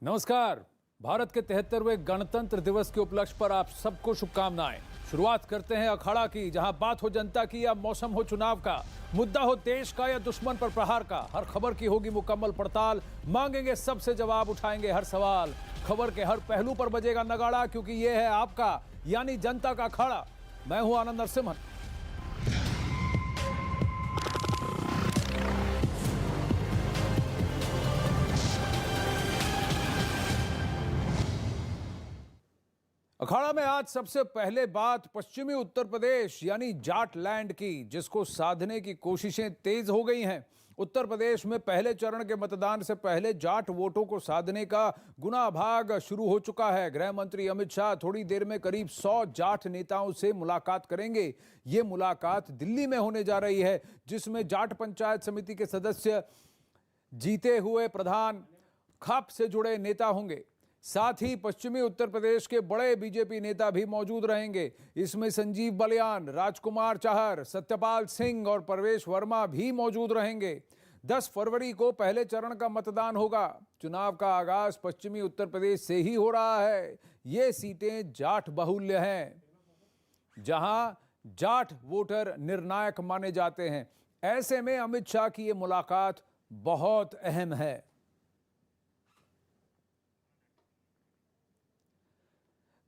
नमस्कार। भारत के 73वें गणतंत्र दिवस के उपलक्ष्य पर आप सबको शुभकामनाएं। शुरुआत करते हैं अखाड़ा की, जहां बात हो जनता की या मौसम हो चुनाव का, मुद्दा हो देश का या दुश्मन पर प्रहार का, हर खबर की होगी मुकम्मल पड़ताल। मांगेंगे सबसे जवाब, उठाएंगे हर सवाल। खबर के हर पहलू पर बजेगा नगाड़ा, क्योंकि ये है आपका यानी जनता का अखाड़ा। मैं हूं आनंद नरसिम्हन। अखाड़ा में आज सबसे पहले बात पश्चिमी उत्तर प्रदेश यानी जाट लैंड की, जिसको साधने की कोशिशें तेज हो गई हैं। उत्तर प्रदेश में पहले चरण के मतदान से पहले जाट वोटों को साधने का गुना भाग शुरू हो चुका है। गृह मंत्री अमित शाह थोड़ी देर में करीब 100 जाट नेताओं से मुलाकात करेंगे। ये मुलाकात दिल्ली में होने जा रही है, जिसमें जाट पंचायत समिति के सदस्य, जीते हुए प्रधान, खाप से जुड़े नेता होंगे। साथ ही पश्चिमी उत्तर प्रदेश के बड़े बीजेपी नेता भी मौजूद रहेंगे। इसमें संजीव बलियान, राजकुमार चाहर, सत्यपाल सिंह और परवेश वर्मा भी मौजूद रहेंगे। 10 फरवरी को पहले चरण का मतदान होगा। चुनाव का आगाज पश्चिमी उत्तर प्रदेश से ही हो रहा है। ये सीटें जाट बहुल्य हैं, जहां जाट वोटर निर्णायक माने जाते हैं। ऐसे में अमित शाह की ये मुलाकात बहुत अहम है।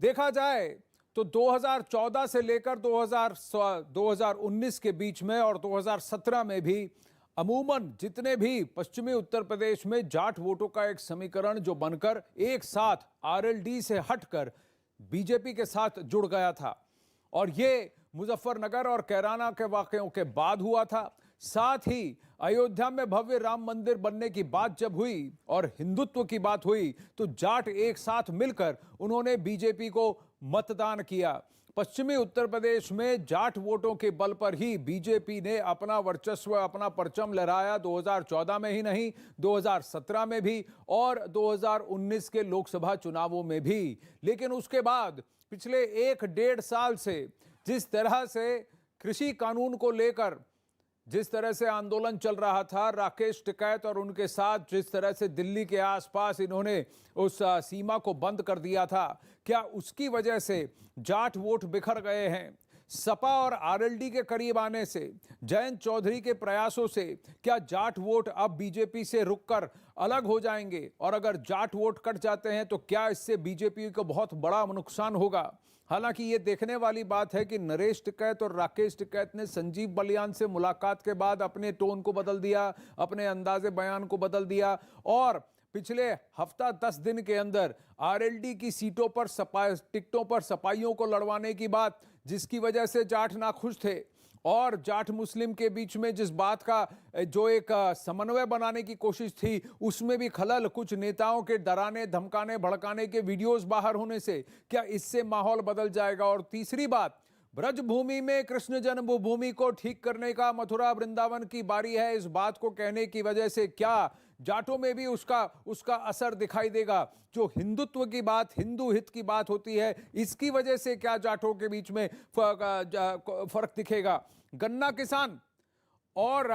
देखा जाए तो 2014 से लेकर 2019 के बीच में और 2017 में भी अमूमन जितने भी पश्चिमी उत्तर प्रदेश में जाट वोटों का एक समीकरण जो बनकर एक साथ आरएलडी से हटकर बीजेपी के साथ जुड़ गया था, और ये मुजफ्फरनगर और कैराना के वाकयों के बाद हुआ था। साथ ही अयोध्या में भव्य राम मंदिर बनने की बात जब हुई और हिंदुत्व की बात हुई, तो जाट एक साथ मिलकर उन्होंने बीजेपी को मतदान किया। पश्चिमी उत्तर प्रदेश में जाट वोटों के बल पर ही बीजेपी ने अपना वर्चस्व, अपना परचम लहराया। 2014 में ही नहीं, 2017 में भी और 2019 के लोकसभा चुनावों में भी। लेकिन उसके बाद पिछले 1-1.5 साल से जिस तरह से कृषि कानून को लेकर जिस तरह से आंदोलन चल रहा था, राकेश टिकैत और उनके साथ जिस तरह से दिल्ली के आसपास इन्होंने उस सीमा को बंद कर दिया था, क्या उसकी वजह से जाट वोट बिखर गए हैं? सपा और आरएलडी के करीब आने से, जयंत चौधरी के प्रयासों से क्या जाट वोट अब बीजेपी से रुककर अलग हो जाएंगे? और अगर जाट वोट कट जाते हैं तो क्या इससे बीजेपी को बहुत बड़ा नुकसान होगा? हालांकि ये देखने वाली बात है कि नरेश टिकैत और राकेश टिकैत ने संजीव बलियान से मुलाकात के बाद अपने टोन को बदल दिया, अपने अंदाजे बयान को बदल दिया, और पिछले हफ्ता 10 दिन के अंदर आरएलडी की सीटों पर टिकटों पर सपाइयों को लड़वाने की बात, जिसकी वजह से जाट नाखुश थे। और जाट मुस्लिम के बीच में जिस बात का जो एक समन्वय बनाने की कोशिश थी, उसमें भी खलल, कुछ नेताओं के डराने, धमकाने, भड़काने के वीडियोस बाहर होने से क्या इससे माहौल बदल जाएगा? और तीसरी बात, ब्रजभूमि में कृष्ण जन्मभूमि को ठीक करने का मथुरा वृंदावन की बारी है। इस बात को कहने की वजह से क्या जाटों में भी उसका असर दिखाई देगा? जो हिंदुत्व की बात, हिंदू हित की बात होती है, इसकी वजह से क्या जाटों के बीच में फर्क दिखेगा? गन्ना किसान और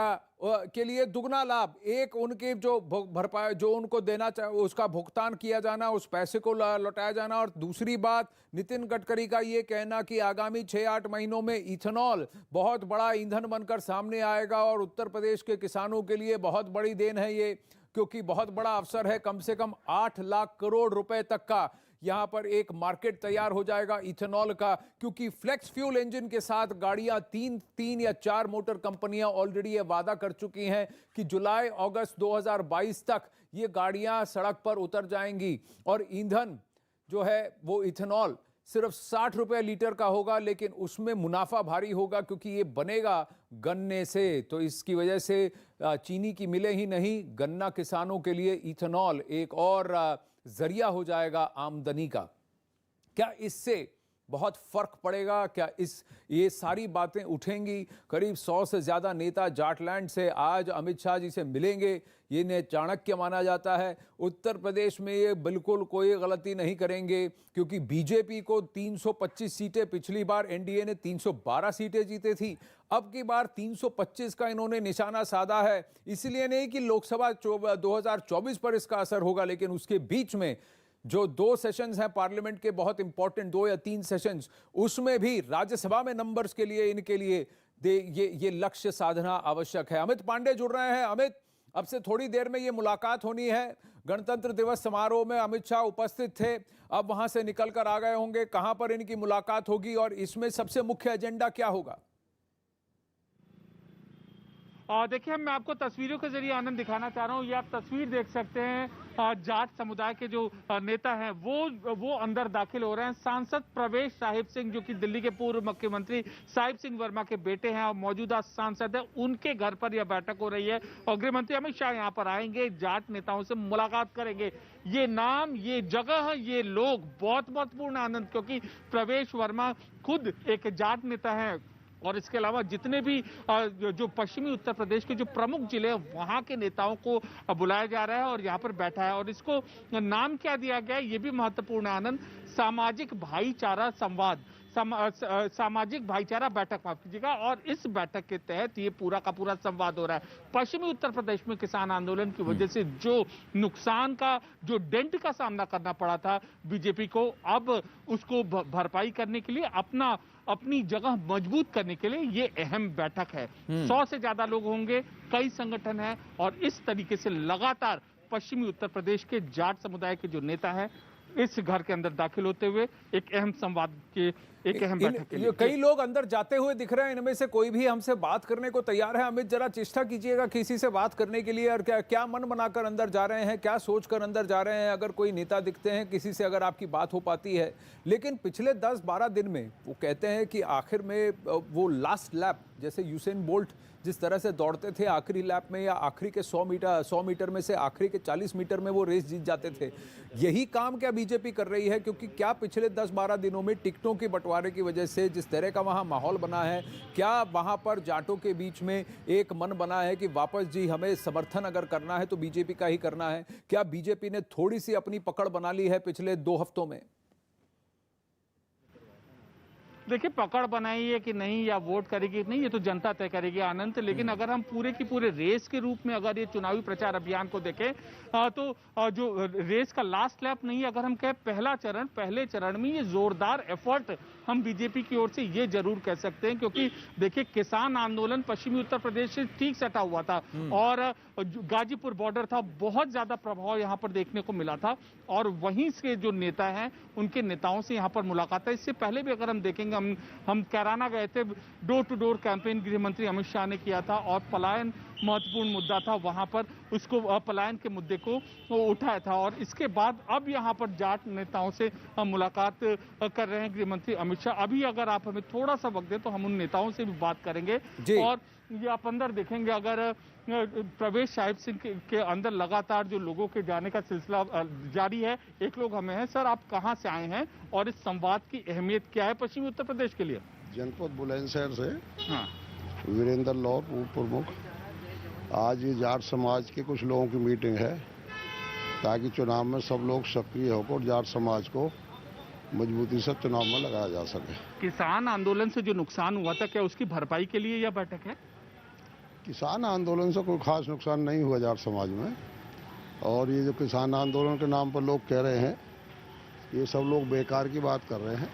के लिए दुगना लाभ, एक उनके जो भरपाई जो उनको देना चाहिए उसका भुगतान किया जाना, उस पैसे को लौटाया जाना। और दूसरी बात, नितिन गडकरी का ये कहना कि आगामी 6-8 महीनों में इथेनॉल बहुत बड़ा ईंधन बनकर सामने आएगा और उत्तर प्रदेश के किसानों के लिए बहुत बड़ी देन है ये, क्योंकि बहुत बड़ा अवसर है। कम से कम 8 लाख करोड़ रुपए तक का यहां पर एक मार्केट तैयार हो जाएगा इथेनॉल का, क्योंकि फ्लेक्स फ्यूल इंजन के साथ गाड़ियां 3 या 4 मोटर कंपनियां ऑलरेडी ये वादा कर चुकी हैं कि जुलाई-अगस्त 2022 तक ये गाड़ियां सड़क पर उतर जाएंगी। और ईंधन जो है वो इथेनॉल सिर्फ 60 रुपए लीटर का होगा, लेकिन उसमें मुनाफा भारी होगा क्योंकि ये बनेगा गन्ने से। तो इसकी वजह से चीनी की मिले ही नहीं, गन्ना किसानों के लिए इथेनॉल एक और जरिया हो जाएगा आमदनी का। क्या इससे बहुत फर्क पड़ेगा क्या? ये सारी बातें उठेंगी। करीब 100 से ज्यादा नेता जाटलैंड से आज अमित शाह जी से मिलेंगे। ये ने चाणक्य माना जाता है। उत्तर प्रदेश में ये बिल्कुल कोई गलती नहीं करेंगे, क्योंकि बीजेपी को 325 सीटें, पिछली बार एनडीए ने 312 सीटें जीती थी, अब की बार 325 का इन्होंने निशाना साधा है। इसलिए नहीं कि लोकसभा 2024 पर इसका असर होगा, लेकिन उसके बीच में जो 2 सेशंस हैं पार्लियामेंट के, बहुत इंपॉर्टेंट 2 या 3 सेशंस, उसमें भी राज्यसभा में नंबर्स के लिए, इनके लिए ये लक्ष्य साधना आवश्यक है। अमित पांडे जुड़ रहे हैं। अमित, अब से थोड़ी देर में ये मुलाकात होनी है। गणतंत्र दिवस समारोह में अमित शाह उपस्थित थे, अब वहां से निकलकर आ गए होंगे। कहां पर इनकी मुलाकात होगी और इसमें सबसे मुख्य एजेंडा क्या होगा? देखिए, मैं आपको तस्वीरों के जरिए आनंद दिखाना चाह रहा हूँ। ये आप तस्वीर देख सकते हैं, जाट समुदाय के जो नेता हैं वो अंदर दाखिल हो रहे हैं। सांसद प्रवेश साहिब सिंह, जो कि दिल्ली के पूर्व मुख्यमंत्री साहिब सिंह वर्मा के बेटे हैं और मौजूदा सांसद हैं, उनके घर पर यह बैठक हो रही है और गृह मंत्री अमित शाह यहाँ पर आएंगे, जाट नेताओं से मुलाकात करेंगे। ये नाम, ये जगह, ये लोग बहुत महत्वपूर्ण आनंद, क्योंकि प्रवेश वर्मा खुद एक जाट नेता है और इसके अलावा जितने भी जो पश्चिमी उत्तर प्रदेश के जो प्रमुख जिले हैं वहां के नेताओं को बुलाया जा रहा है और यहाँ पर बैठा है। और इसको नाम क्या दिया गया है, ये भी महत्वपूर्ण आनंद, सामाजिक भाईचारा संवाद, सामाजिक भाईचारा बैठक, माफ कीजिएगा। और इस बैठक के तहत ये पूरा का पूरा संवाद हो रहा है। पश्चिमी उत्तर प्रदेश में किसान आंदोलन की वजह से जो नुकसान का, जो डेंट का सामना करना पड़ा था बीजेपी को, अब उसको भरपाई करने के लिए, अपनी जगह मजबूत करने के लिए ये अहम बैठक है। 100 से ज्यादा लोग होंगे, कई संगठन हैं और इस तरीके से लगातार पश्चिमी उत्तर प्रदेश के जाट समुदाय के जो नेता हैं इस घर के अंदर दाखिल होते हुए एक अहम संवाद के, एक अहम बैठक के लिए। कई लोग अंदर जाते हुए दिख रहे हैं, इनमें से कोई भी हमसे बात करने को तैयार है? अमित, जरा चेष्टा कीजिएगा किसी से बात करने के लिए। और क्या मन बनाकर अंदर जा रहे हैं, क्या सोचकर अंदर जा रहे हैं? अगर कोई नेता दिखते हैं, किसी से अगर आपकी बात हो पाती है। लेकिन पिछले 10-12 दिन में वो कहते हैं कि आखिर में वो लास्ट लैप, जैसे यूसेन बोल्ट जिस तरह से दौड़ते थे आखिरी लैप में, या आखिरी के 100 मीटर में से आखिरी के 40 मीटर में वो रेस जीत जाते थे, यही काम क्या बीजेपी कर रही है? क्योंकि क्या पिछले 10-12 दिनों में टिकटों के बंटवारे की वजह से जिस तरह का वहाँ माहौल बना है, क्या वहाँ पर जाटों के बीच में एक मन बना है कि वापस जी हमें समर्थन अगर करना है तो बीजेपी का ही करना है? क्या बीजेपी ने थोड़ी सी अपनी पकड़ बना ली है पिछले 2 हफ्तों में? देखिए, पकड़ बनाई है कि नहीं या वोट करेगी कि नहीं, ये तो जनता तय करेगी आनंद। लेकिन अगर हम पूरे की पूरे रेस के रूप में अगर ये चुनावी प्रचार अभियान को देखें तो जो रेस का लास्ट लैप नहीं, अगर हम कहें पहले चरण में ये जोरदार एफर्ट हम बीजेपी की ओर से ये जरूर कह सकते हैं। क्योंकि देखिए, किसान आंदोलन पश्चिमी उत्तर प्रदेश से ठीक सटा हुआ था और गाजीपुर बॉर्डर था, बहुत ज्यादा प्रभाव यहाँ पर देखने को मिला था और वहीं से जो नेता हैं उनके नेताओं से यहाँ पर मुलाकात है। इससे पहले भी अगर हम देखेंगे, हम कैराना गए थे, डोर टू डोर कैंपेन गृह मंत्री अमित शाह ने किया था और पलायन महत्वपूर्ण मुद्दा था, वहां पर उसको, पलायन के मुद्दे को उठाया था। और इसके बाद अब यहाँ पर जाट नेताओं से मुलाकात कर रहे हैं गृह मंत्री अमित शाह। अभी अगर आप हमें थोड़ा सा वक्त दें तो हम उन नेताओं से भी बात करेंगे। और ये आप अंदर देखेंगे, अगर प्रवेश साहिब सिंह के अंदर लगातार जो लोगों के जाने का सिलसिला जारी है। एक लोग हमें हैं, सर आप कहाँ से आए हैं और इस संवाद की अहमियत क्या है पश्चिमी उत्तर प्रदेश के लिए? जनपद बुलंदशहर से। हाँ। वीरेंद्र लौर, उप प्रमुख। आज ये जाट समाज के कुछ लोगों की मीटिंग है ताकि चुनाव में सब लोग सक्रिय होकर जाट समाज को मजबूती से चुनाव में लगाया जा सके। किसान आंदोलन से जो नुकसान हुआ था, क्या उसकी भरपाई के लिए यह बैठक है? किसान आंदोलन से कोई खास नुकसान नहीं हुआ जाट समाज में, और ये जो किसान आंदोलन के नाम पर लोग कह रहे हैं, ये सब लोग बेकार की बात कर रहे हैं,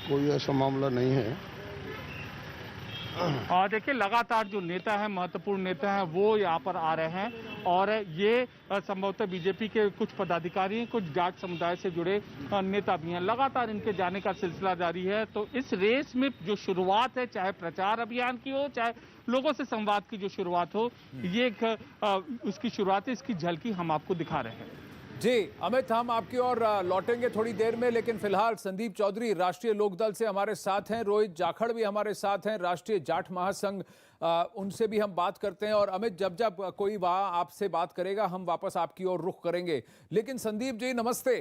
कोई ऐसा मामला नहीं है। और देखिए, लगातार जो नेता है, महत्वपूर्ण नेता हैं, वो यहाँ पर आ रहे हैं और ये संभवतः बीजेपी के कुछ पदाधिकारी हैं, कुछ जाट समुदाय से जुड़े नेता भी हैं। लगातार इनके जाने का सिलसिला जारी है। तो इस रेस में जो शुरुआत है, चाहे प्रचार अभियान की हो, चाहे लोगों से संवाद की जो शुरुआत हो, ये उसकी शुरुआत है, इसकी झलकी हम आपको दिखा रहे हैं। जी अमित, हम आपकी ओर लौटेंगे थोड़ी देर में, लेकिन फिलहाल संदीप चौधरी राष्ट्रीय लोकदल से हमारे साथ हैं, रोहित जाखड़ भी हमारे साथ हैं, राष्ट्रीय जाट महासंघ, उनसे भी हम बात करते हैं। और अमित, जब कोई वहाँ आपसे बात करेगा हम वापस आपकी ओर रुख करेंगे। लेकिन संदीप जी नमस्ते,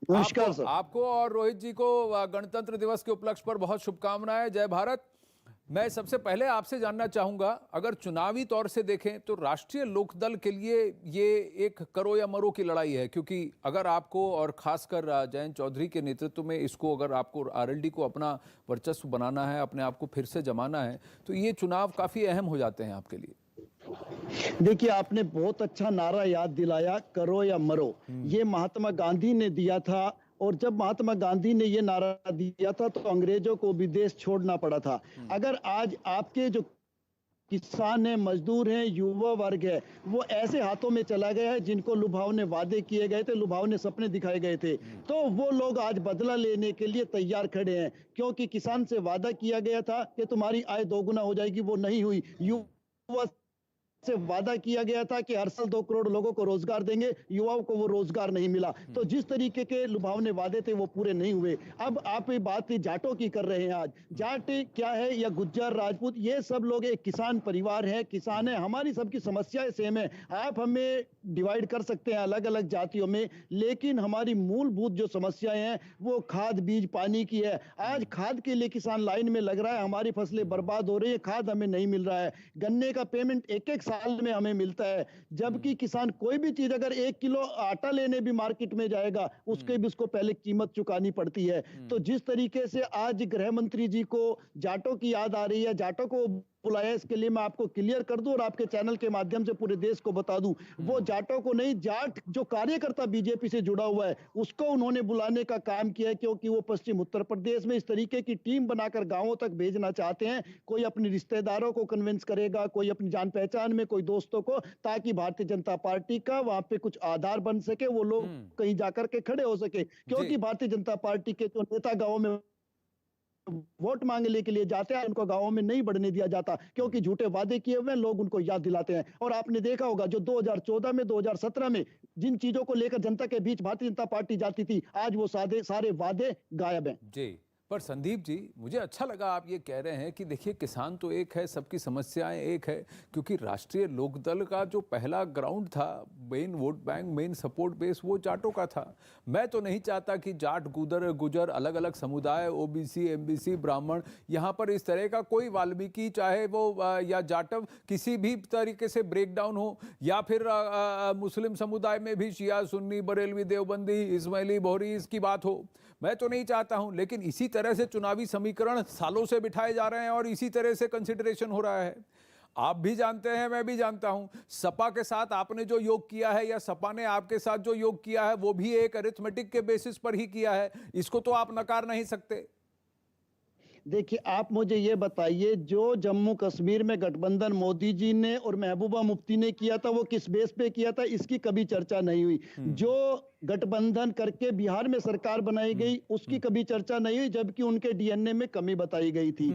नमस्कार सर। आपको और रोहित जी को गणतंत्र दिवस के उपलक्ष्य पर बहुत शुभकामनाएं। जय भारत। मैं सबसे पहले आपसे जानना चाहूंगा, अगर चुनावी तौर से देखें तो राष्ट्रीय लोकदल के लिए ये एक करो या मरो की लड़ाई है, क्योंकि अगर आपको और खासकर जयंत चौधरी के नेतृत्व में इसको, अगर आपको आरएलडी को अपना वर्चस्व बनाना है, अपने आप को फिर से जमाना है, तो ये चुनाव काफी अहम हो जाते हैं आपके लिए। देखिए, आपने बहुत अच्छा नारा याद दिलाया, करो या मरो। ये महात्मा गांधी ने दिया था, और जब महात्मा गांधी ने ये नारा दिया था तो अंग्रेजों को भी देश छोड़ना पड़ा था। अगर आज आपके जो किसान हैं, मजदूर हैं, युवा वर्ग है, वो ऐसे हाथों में चला गया है जिनको लुभावने वादे किए गए थे, लुभावने सपने दिखाए गए थे, तो वो लोग आज बदला लेने के लिए तैयार खड़े हैं। क्योंकि किसान से वादा किया गया था कि तुम्हारी आय दोगुना हो जाएगी, वो नहीं हुई। युवा से वादा किया गया था कि हर साल 2 करोड़ लोगों को रोजगार देंगे, युवाओं को वो रोजगार नहीं मिला। तो जिस तरीके के लुभावने वादे थे वो पूरे नहीं हुए। अब आप ये बात जाटों की कर रहे हैं। आज जाट क्या है, या गुज्जर, राजपूत, ये सब लोग एक किसान परिवार है, किसान है। हमारी सबकी समस्याएं सेम है। आप हमें डिवाइड कर सकते हैं अलग अलग जातियों में, लेकिन हमारी मूलभूत जो समस्याएं हैं वो खाद, बीज, पानी की है। आज खाद के लिए किसान लाइन में लग रहा है, हमारी फसलें बर्बाद हो रही है, खाद हमें नहीं मिल रहा है। गन्ने का पेमेंट एक साल में हमें मिलता है, जबकि किसान कोई भी चीज, अगर 1 किलो आटा लेने भी मार्केट में जाएगा, उसके भी उसको पहले कीमत चुकानी पड़ती है। तो जिस तरीके से आज गृह मंत्री जी को जाटों की याद आ रही है, जाटों को बुलाया, इसके लिए मैं आपको क्लियर कर दूं और आपके चैनल के माध्यम से पूरे देश को बता दूं, वो जाटों को नहीं, जाट जो कार्यकर्ता बीजेपी से जुड़ा हुआ है उसको उन्होंने बुलाने का काम किया है, क्योंकि वो पश्चिम उत्तर प्रदेश में इस तरीके की टीम बनाकर गांवों तक भेजना चाहते हैं। कोई अपने रिश्तेदारों को कन्विंस करेगा, कोई अपनी जान पहचान में, कोई दोस्तों को, ताकि भारतीय जनता पार्टी का वहां पे कुछ आधार बन सके, वो लोग कहीं जाकर के खड़े हो सके। क्योंकि भारतीय जनता पार्टी के जो नेता गांवों में वोट मांगने के लिए जाते हैं, उनको गांवों में नहीं बढ़ने दिया जाता, क्योंकि झूठे वादे किए हुए लोग उनको याद दिलाते हैं। और आपने देखा होगा जो 2014 में, 2017 में जिन चीजों को लेकर जनता के बीच भारतीय जनता पार्टी जाती थी, आज वो सारे वादे गायब हैं। जी, पर संदीप जी, मुझे अच्छा लगा आप ये कह रहे हैं कि देखिए, किसान तो एक है, सबकी समस्याएं एक है, क्योंकि राष्ट्रीय लोकदल का जो पहला ग्राउंड था, main vote bank, main support base, वो जाटों का था। मैं तो नहीं चाहता कि जाट, गुजर, अलग अलग समुदाय, ओबीसी, एमबीसी, ब्राह्मण, यहाँ पर इस तरह का कोई वाल्मीकि, चाहे वो या जाटव, किसी भी तरीके से ब्रेकडाउन हो, या फिर मुस्लिम समुदाय में भी शिया, सुन्नी, बरेलवी, देवबंदी, इस्माइली, बोहरी, इसकी बात हो, मैं तो नहीं चाहता हूं। लेकिन इसी तरह से चुनावी समीकरण सालों से बिठाए जा रहे हैं और इसी तरह से कंसिडरेशन हो रहा है। आप भी जानते हैं, मैं भी जानता हूं, सपा के साथ आपने जो योग किया है, या सपा ने आपके साथ जो योग किया है, वो भी एक अरिथमेटिक के बेसिस पर ही किया है। इसको तो आप नकार नहीं सकते। देखिए, आप मुझे ये बताइए, जो जम्मू कश्मीर में गठबंधन मोदी जी ने और महबूबा मुफ्ती ने किया था, वो किस बेस पे किया था, इसकी कभी चर्चा नहीं हुई। जो गठबंधन करके बिहार में सरकार बनाई गई, उसकी कभी चर्चा नहीं हुई, जबकि उनके डीएनए में कमी बताई गई थी।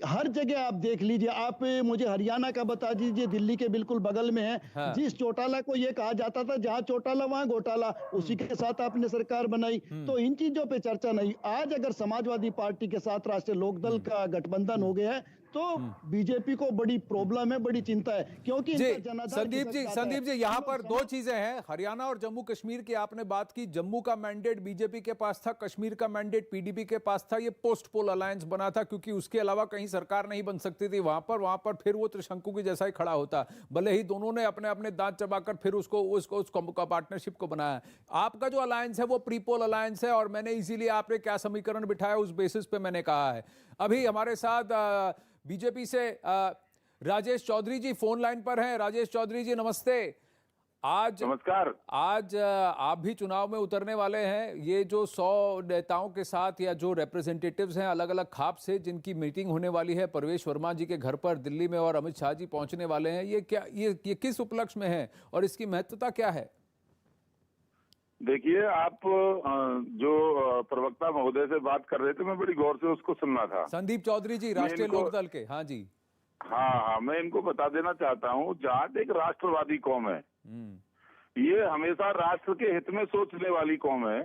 हर जगह आप देख लीजिए, आप मुझे हरियाणा का बता दीजिए, दिल्ली के बिल्कुल बगल में है, हाँ। जिस चौटाला को ये कहा जाता था जहां चौटाला वहां घोटाला, उसी के साथ आपने सरकार बनाई। तो इन चीजों पे चर्चा नहीं। आज अगर समाजवादी पार्टी के साथ राष्ट्रीय लोकदल का गठबंधन हो गया है, तो बीजेपी को बड़ी प्रॉब्लम है, बड़ी चिंता है, क्योंकि संदीप जी, यहाँ पर दो चीजें हैं। हरियाणा और जम्मू कश्मीर की आपने बात की। जम्मू का मैंडेट बीजेपी के पास था, कश्मीर का मैंडेट पीडीपी के पास था। ये पोस्ट पोल अलायंस बना था, क्योंकि उसके अलावा कहीं सरकार नहीं बन सकती थी वहां पर फिर वो त्रिशंकु की जैसा ही खड़ा होता, भले ही दोनों ने अपने अपने दांत चबाकर फिर उसको पार्टनरशिप को बनाया। आपका जो अलायंस है वो प्री पोल अलायंस है, और मैंने इसीलिए आपने क्या समीकरण बिठाया उस बेसिस पे मैंने कहा है। अभी हमारे साथ बीजेपी से राजेश चौधरी जी फोन लाइन पर हैं। राजेश चौधरी जी, नमस्ते। नमस्कार। आज आप भी चुनाव में उतरने वाले हैं। ये जो 100 नेताओं के साथ, या जो रिप्रेजेंटेटिव्स हैं अलग अलग खाप से, जिनकी मीटिंग होने वाली है परवेश वर्मा जी के घर पर दिल्ली में, और अमित शाह जी पहुंचने वाले हैं, ये किस उपलक्ष्य में है और इसकी महत्वता क्या है? देखिए, आप जो प्रवक्ता महोदय से बात कर रहे थे, मैं बड़ी गौर से उसको सुनना था। संदीप चौधरी जी, राष्ट्रीय लोकदल के। हाँ जी। हाँ, मैं इनको बता देना चाहता हूँ, जाट एक राष्ट्रवादी कौम है। ये हमेशा राष्ट्र के हित में सोचने वाली कौम है।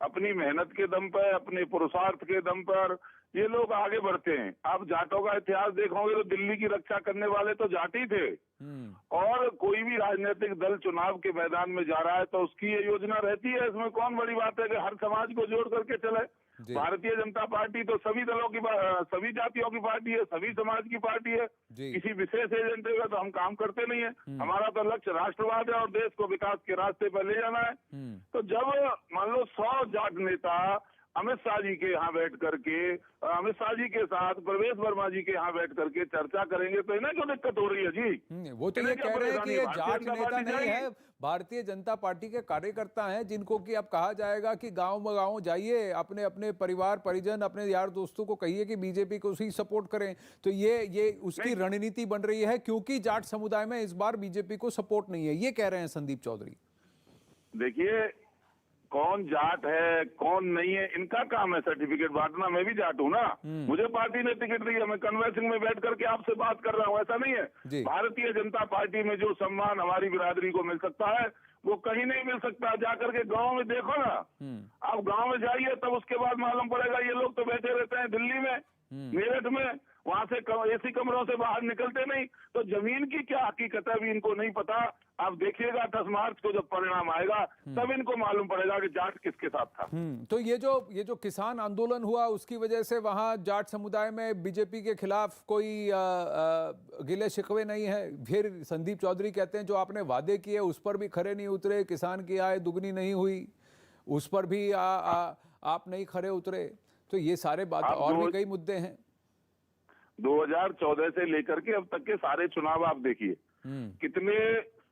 अपनी मेहनत के दम पर, अपने पुरुषार्थ के दम पर ये लोग आगे बढ़ते हैं। आप जाटों का इतिहास देखोगे तो दिल्ली की रक्षा करने वाले तो जाट ही थे। और कोई भी राजनीतिक दल चुनाव के मैदान में जा रहा है तो उसकी ये योजना रहती है। इसमें कौन बड़ी बात है कि हर समाज को जोड़ करके चले। भारतीय जनता पार्टी तो सभी दलों की, सभी जातियों की पार्टी है, सभी समाज की पार्टी है। किसी विशेष एजेंडे का तो हम काम करते नहीं है। हमारा तो लक्ष्य राष्ट्रवाद है और देश को विकास के रास्ते पर ले जाना है। तो जब मान लो 100 जाट नेता अमित शाह जी के यहाँ बैठ करके, अमित शाह जी के साथ प्रवेश वर्मा जी के यहाँ बैठ करके चर्चा करेंगे तो इन्हें क्यों दिक्कत हो रही है जी? वो तो ये कह रहे हैं कि ये जाट नेता नहीं है, भारतीय जनता पार्टी के कार्यकर्ता हैं, जिनको कि अब कहा जाएगा कि गांव जाइए, अपने अपने परिवार परिजन, अपने यार दोस्तों को कहिए कि बीजेपी को उसी सपोर्ट करें। तो ये उसकी रणनीति बन रही है, क्योंकि जाट समुदाय में इस बार बीजेपी को सपोर्ट नहीं है, ये कह रहे हैं संदीप चौधरी। देखिए, कौन जाट है कौन नहीं है इनका काम है सर्टिफिकेट बांटना। मैं भी जाट हूँ ना, मुझे पार्टी ने टिकट दी है, मैं कन्वेंसिंग में बैठ करके आपसे बात कर रहा हूँ, ऐसा नहीं है। भारतीय जनता पार्टी में जो सम्मान हमारी बिरादरी को मिल सकता है वो कहीं नहीं मिल सकता। जाकर के गांव में देखो ना, आप गांव में जाइए तब उसके बाद मालूम पड़ेगा। ये लोग तो बैठे रहते हैं दिल्ली में, मेरठ में, वहां से एसी कमरों से बाहर निकलते नहीं। तो जमीन की क्या हकीकत है अभी इनको नहीं पता। आप देखिएगा 10 मार्च को जब परिणाम आएगा तब इनको मालूम पड़ेगा कि जाट किसके साथ था। तो ये जो किसान आंदोलन हुआ उसकी वजह से वहां जाट समुदाय में बीजेपी के खिलाफ कोई गिले शिकवे नहीं है। फिर संदीप चौधरी कहते हैं जो आपने वादे किए उस पर भी खरे नहीं उतरे, किसान की आय दुगनी नहीं हुई उस पर भी आप नहीं खरे उतरे। तो ये सारे बात और भी कई मुद्दे हैं। 2014 से लेकर के अब तक के सारे चुनाव आप देखिए, कितने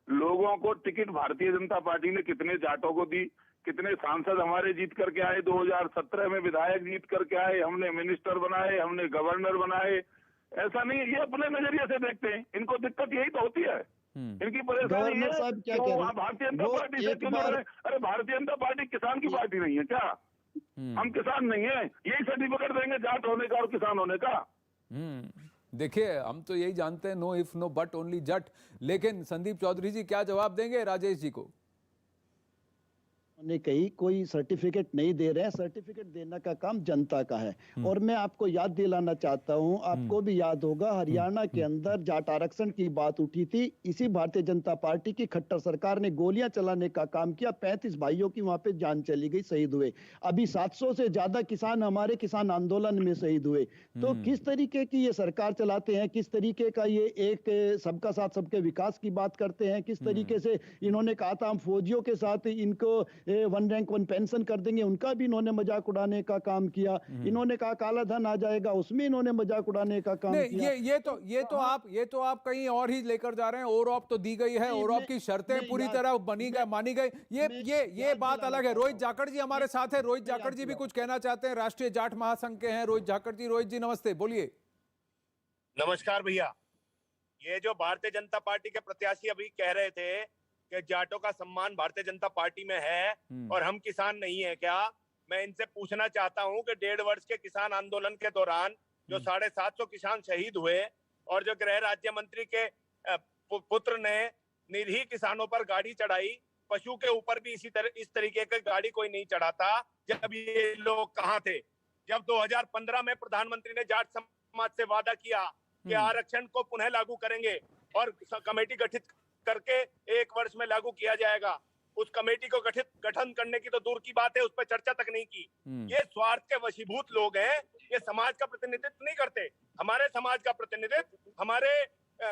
लोगों को टिकट भारतीय जनता पार्टी ने, कितने जाटों को दी, कितने सांसद हमारे जीत करके आए। 2017 में विधायक जीत करके आए, हमने मिनिस्टर बनाए, हमने गवर्नर बनाए। ऐसा नहीं है, ये अपने नजरिए से देखते हैं। इनको दिक्कत यही तो होती है, इनकी परेशानी है तो भारतीय जनता पार्टी से क्यों जुड़ रहे? अरे भारतीय जनता पार्टी किसान की पार्टी नहीं है क्या? हम किसान नहीं है, यही सर्टिफिकेट देंगे जाट होने का और किसान होने का। देखिए, हम तो यही जानते हैं, no if no but only Jat. लेकिन संदीप चौधरी जी क्या जवाब देंगे राजेश जी को? ने कही कोई सर्टिफिकेट नहीं दे रहे हैं, सर्टिफिकेट देने का काम जनता का है। और मैं आपको याद दिलाना चाहता हूं, आपको भी याद होगा हरियाणा के अंदर जाट आरक्षण की बात उठी थी। इसी भारतीय जनता पार्टी की खट्टर सरकार ने गोलियां चलाने का काम किया, 35 भाइयों की वहां पे जान चली गई, शहीद हुए। अभी 700 से ज्यादा किसान हमारे किसान आंदोलन में शहीद हुए। तो किस तरीके की ये सरकार चलाते हैं, किस तरीके का ये एक सबका साथ सबके विकास की बात करते हैं, किस तरीके से इन्होंने कहा था हम फौजियों के साथ इनको 1 रैंक 1 पेंशन कर देंगे, उनका भी इन्होंने मजाक उड़ाने का काम किया। इन्होंने कहा काला धन आ जाएगा, उसमें इन्होंने मजाक उड़ाने का काम किया। ये तो आप कहीं और ही लेकर जा रहे हैं। ओरॉप तो दी गई है, ओरॉप की शर्तें पूरी तरह मानी गई। ये बात अलग है। रोहित जाखड़ जी हमारे साथ है। रोहित जाखड़ जी भी कुछ कहना चाहते हैं, राष्ट्रीय जाट महासंघ के हैं रोहित जाखड़ जी। रोहित जी नमस्ते, बोलिए। नमस्कार भैया। ये जो भारतीय जनता पार्टी के प्रत्याशी अभी कह रहे थे कि जाटों का सम्मान भारतीय जनता पार्टी में है और हम किसान नहीं है क्या, मैं इनसे पूछना चाहता हूं कि 1.5 वर्ष के किसान आंदोलन के दौरान जो 750 किसान शहीद हुए और जो गृह राज्य मंत्री के पुत्र ने निरीह किसानों पर गाड़ी चढ़ाई, पशु के ऊपर भी इस तरीके की गाड़ी कोई नहीं चढ़ाता। जब ये लोग कहाँ थे? जब 2015 में प्रधानमंत्री ने जाट समाज से वादा किया कि आरक्षण को पुनः लागू करेंगे और कमेटी गठित करके 1 वर्ष में लागू किया जाएगा, उस कमेटी को गठन करने की तो दूर की बात है, उस पर चर्चा तक नहीं की। ये स्वार्थ के वशीभूत लोग हैं, ये समाज का प्रतिनिधित्व नहीं करते। हमारे समाज का प्रतिनिधित्व हमारे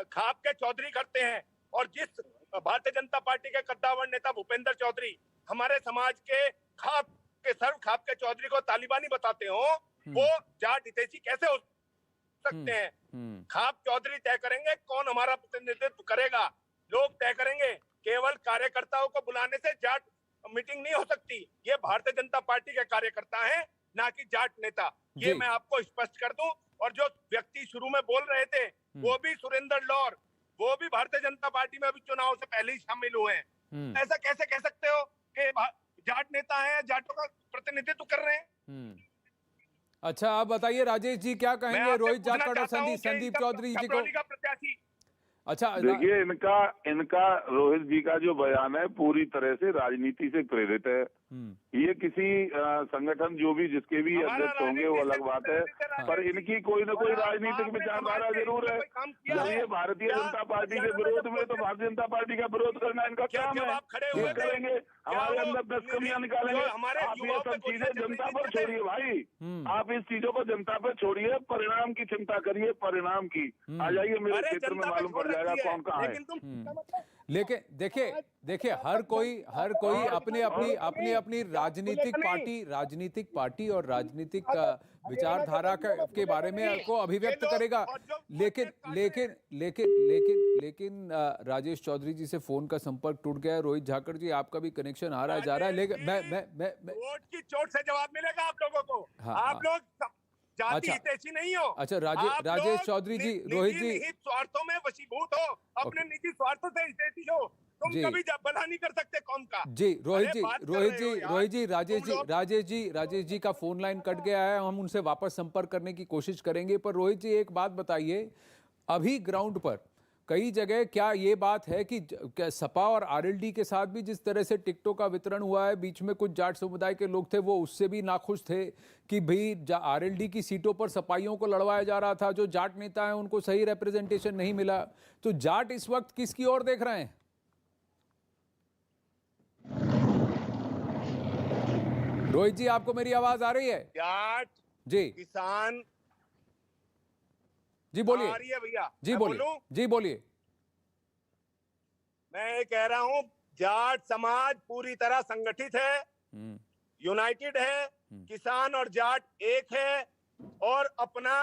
खाप के चौधरी करते हैं। और जिस भारतीय जनता पार्टी के कद्दावर नेता भूपेंद्र चौधरी हमारे समाज के सर्व खाप के चौधरी को तालिबानी बताते हो, वो जाट हितैषी कैसे हो सकते हैं? खाप चौधरी तय करेंगे कौन हमारा प्रतिनिधित्व करेगा, लोग तय करेंगे। केवल कार्यकर्ताओं को बुलाने से जाट मीटिंग नहीं हो सकती। ये भारतीय जनता पार्टी के कार्यकर्ता हैं, ना कि जाट नेता। ये मैं आपको स्पष्ट कर दूं। और जो व्यक्ति शुरू में बोल रहे थे वो भी सुरेंद्र लौर, वो भी भारतीय जनता पार्टी में अभी चुनाव से पहले ही शामिल हुए हैं। ऐसा कैसे कह सकते हो कि जाट नेता है, जाटों का प्रतिनिधित्व कर रहे हैं? अच्छा, आप बताइए राजेश जी क्या कहेंगे रोहित जाखड़ और संदीप चौधरी जी को? अच्छा देखिए, इनका रोहित जी का जो बयान है पूरी तरह से राजनीति से प्रेरित है। ये किसी संगठन जो भी जिसके भी अध्यक्ष होंगे वो अलग बात है, पर इनकी कोई ना कोई राजनीतिक विचारधारा जरूर है। जब ये भारतीय जनता पार्टी के विरोध में, तो भारतीय जनता पार्टी का विरोध करना इनका काम है, ये करेंगे। हमारे अंदर 10 कमियां निकालेंगे। आप ये सब चीजें जनता पर छोड़िए भाई, आप इस चीजों को जनता पर छोड़िए, परिणाम की चिंता करिए, परिणाम की। आ जाइए मेरे क्षेत्र में, मालूम पड़ जाएगा कौन कहाँ है। लेकिन देखिए हर कोई अपनी राजनीतिक पार्टी और राजनीतिक विचारधारा के बारे में को अभिव्यक्त करेगा। लेकिन राजेश चौधरी जी से फोन का संपर्क टूट गया है। रोहित झाकड़ जी, आपका भी कनेक्शन आ रहा है जा रहा है, लेकिन मैं वोट की चोट से जवाब मिलेगा आप लोगों को। आप लोग जाति हितैषी नहीं हो। अच्छा राजेश चौधरी जी, रोहित जी, निजी स्वार्थों में वशीभूत हो, अपने निजी स्वार्थों से हितैषी हो। तुम कभी भला नहीं कर सकते कौम का। जी रोहित जी, राजेश जी का फोन लाइन कट गया है, हम उनसे वापस संपर्क करने की कोशिश करेंगे। पर रोहित जी एक बात बताइए, अभी ग्राउंड पर कई जगह क्या ये बात है कि सपा और आरएलडी के साथ भी जिस तरह से टिकटों का वितरण हुआ है, बीच में कुछ जाट समुदाय के लोग थे वो उससे भी नाखुश थे कि भाई आरएलडी की सीटों पर सपाइयों को लड़वाया जा रहा था, जो जाट नेता हैं उनको सही रिप्रेजेंटेशन नहीं मिला। तो जाट इस वक्त किसकी ओर देख रहे हैं? रोहित जी, आपको मेरी आवाज आ रही है? जाट जी, किसान जी बोलिए। आ रही है भैया? जी बोलिए, जी बोलिए। मैं ये कह रहा हूं, जाट समाज पूरी तरह संगठित है, यूनाइटेड है, किसान और जाट एक है, और अपना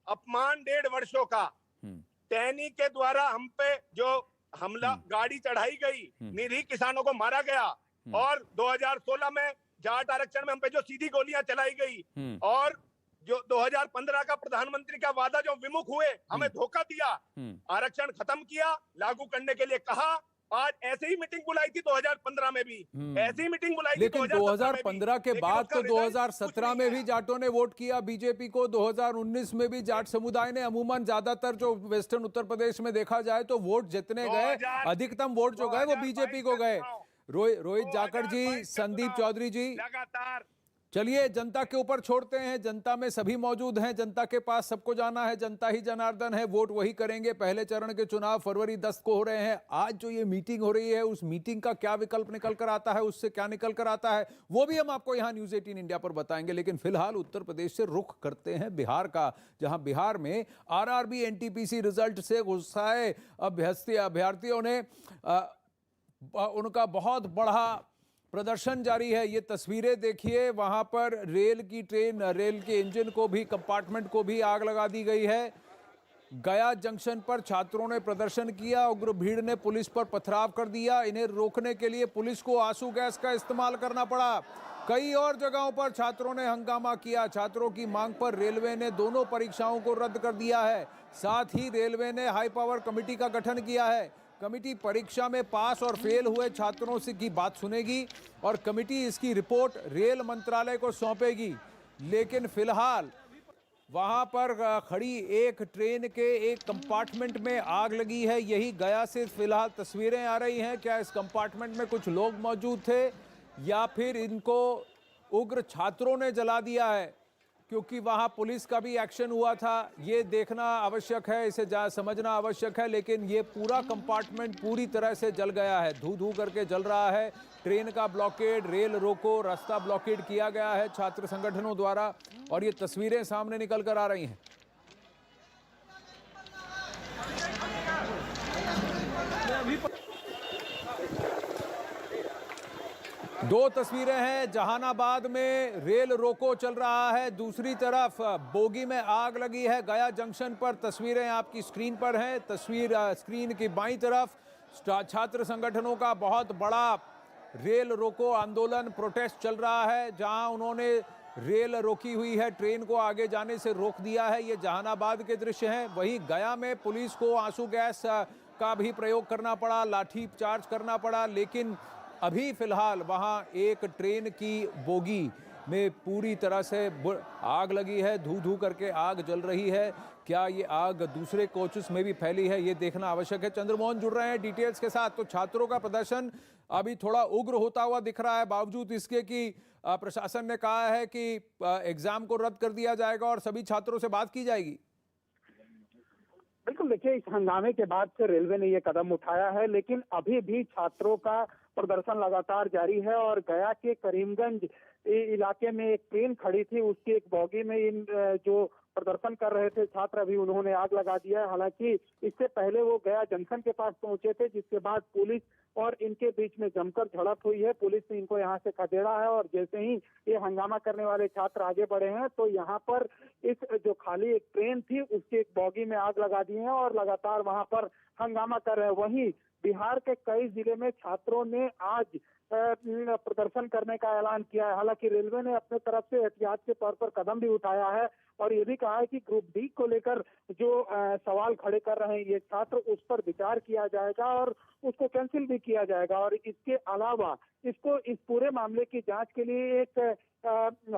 अपमान 1.5 वर्षों का टहनी के द्वारा हम पे जो हमला गाड़ी चढ़ाई गई, निरीह किसानों को मारा गया, और 2016 में जाट आरक्षण में हम पे जो सीधी गोलियां चलाई गई, और जो 2015 का प्रधानमंत्री का वादा जो विमुख हुए, हमें धोखा दिया, आरक्षण खत्म किया, लागू करने के लिए कहा। आज ऐसे ही मीटिंग बुलाई थी 2015 में भी, ऐसी ही मीटिंग बुलाई थी। लेकिन 2015 के बाद तो 2017 में भी जाटों ने वोट किया बीजेपी को, 2019 में भी जाट समुदाय ने, अमूमन ज्यादातर जो वेस्टर्न उत्तर प्रदेश में देखा जाए तो वोट जितने गए, अधिकतम वोट जो गए वो बीजेपी को गए। रोहित झाकड़ जी, संदीप चौधरी जी, लगातार चलिए जनता के ऊपर छोड़ते हैं। जनता में सभी मौजूद हैं, जनता के पास सबको जाना है, जनता ही जनार्दन है, वोट वही करेंगे। पहले चरण के चुनाव फरवरी 10 को हो रहे हैं। आज जो ये मीटिंग हो रही है, उस मीटिंग का क्या विकल्प निकल कर आता है, उससे क्या निकल कर आता है, वो भी हम आपको यहाँ न्यूज 18 इंडिया पर बताएंगे। लेकिन फिलहाल उत्तर प्रदेश से रुख करते हैं बिहार का, जहां बिहार में आरआरबी एनटीपीसी रिजल्ट से गुस्साए अभ्यर्थियों ने उनका बहुत बड़ा प्रदर्शन जारी है। ये तस्वीरें देखिए, वहां पर रेल के इंजन को भी, कंपार्टमेंट को भी आग लगा दी गई है। गया जंक्शन पर छात्रों ने प्रदर्शन किया, उग्र भीड़ ने पुलिस पर पथराव कर दिया। इन्हें रोकने के लिए पुलिस को आंसू गैस का इस्तेमाल करना पड़ा। कई और जगहों पर छात्रों ने हंगामा किया। छात्रों की मांग पर रेलवे ने दोनों परीक्षाओं को रद्द कर दिया है। साथ ही रेलवे ने हाई पावर कमेटी का गठन किया है। कमेटी परीक्षा में पास और फेल हुए छात्रों से की बात सुनेगी और कमेटी इसकी रिपोर्ट रेल मंत्रालय को सौंपेगी। लेकिन फिलहाल वहां पर खड़ी एक ट्रेन के एक कंपार्टमेंट में आग लगी है। यही गया से फिलहाल तस्वीरें आ रही हैं। क्या इस कंपार्टमेंट में कुछ लोग मौजूद थे या फिर इनको उग्र छात्रों ने जला दिया है? क्योंकि वहां पुलिस का भी एक्शन हुआ था, ये देखना आवश्यक है, इसे समझना आवश्यक है। लेकिन ये पूरा कंपार्टमेंट पूरी तरह से जल गया है, धू धू करके जल रहा है। ट्रेन का ब्लॉकेड, रेल रोको, रास्ता ब्लॉकेड किया गया है छात्र संगठनों द्वारा, और ये तस्वीरें सामने निकल कर आ रही हैं। दो तस्वीरें हैं, जहानाबाद में रेल रोको चल रहा है, दूसरी तरफ बोगी में आग लगी है गया जंक्शन पर। तस्वीरें आपकी स्क्रीन पर हैं। तस्वीर स्क्रीन की बाईं तरफ छात्र संगठनों का बहुत बड़ा रेल रोको आंदोलन, प्रोटेस्ट चल रहा है, जहां उन्होंने रेल रोकी हुई है, ट्रेन को आगे जाने से रोक दिया है। ये जहानाबाद के दृश्य हैं। वहीं गया में पुलिस को आंसू गैस का भी प्रयोग करना पड़ा, लाठी चार्ज करना पड़ा। लेकिन अभी फिलहाल वहां एक ट्रेन की बोगी में पूरी तरह से आग लगी है, धू धू करके आग जल रही है। क्या ये आग दूसरे कोचेस में भी फैली है, ये देखना आवश्यक है। चंद्रमोहन जुड़ रहे हैं डिटेल्स के साथ। तो छात्रों का प्रदर्शन अभी थोड़ा उग्र होता हुआ दिख रहा है, बावजूद इसके कि प्रशासन ने कहा है कि एग्जाम को रद्द कर दिया जाएगा और सभी छात्रों से बात की जाएगी। बिल्कुल, देखिए, इस हंगामे के बाद से रेलवे ने ये कदम उठाया है, लेकिन अभी भी छात्रों का प्रदर्शन लगातार जारी है। और गया के करीमगंज इलाके में एक ट्रेन खड़ी थी, उसकी एक बोगी में इन जो प्रदर्शन कर रहे थे छात्र, अभी उन्होंने आग लगा दिया है। हालांकि इससे पहले वो गया जंक्शन के पास पहुंचे थे, जिसके बाद पुलिस और इनके बीच में जमकर झड़प हुई है। पुलिस ने इनको यहाँ से खदेड़ा है और जैसे ही ये हंगामा करने वाले छात्र आगे बढ़े हैं तो यहाँ पर इस जो खाली एक ट्रेन थी उसकी एक बोगी में आग लगा दी है और लगातार वहाँ पर हंगामा कर रहे हैं। वहीं बिहार के कई जिले में छात्रों ने आज प्रदर्शन करने का ऐलान किया है। हालांकि रेलवे ने अपने तरफ से एहतियात के तौर पर कदम भी उठाया है और ये भी कहा है कि ग्रुप डी को लेकर जो सवाल खड़े कर रहे हैं ये छात्र, उस पर विचार किया जाएगा और उसको कैंसिल भी किया जाएगा। और इसके अलावा इसको इस पूरे मामले की जांच के लिए एक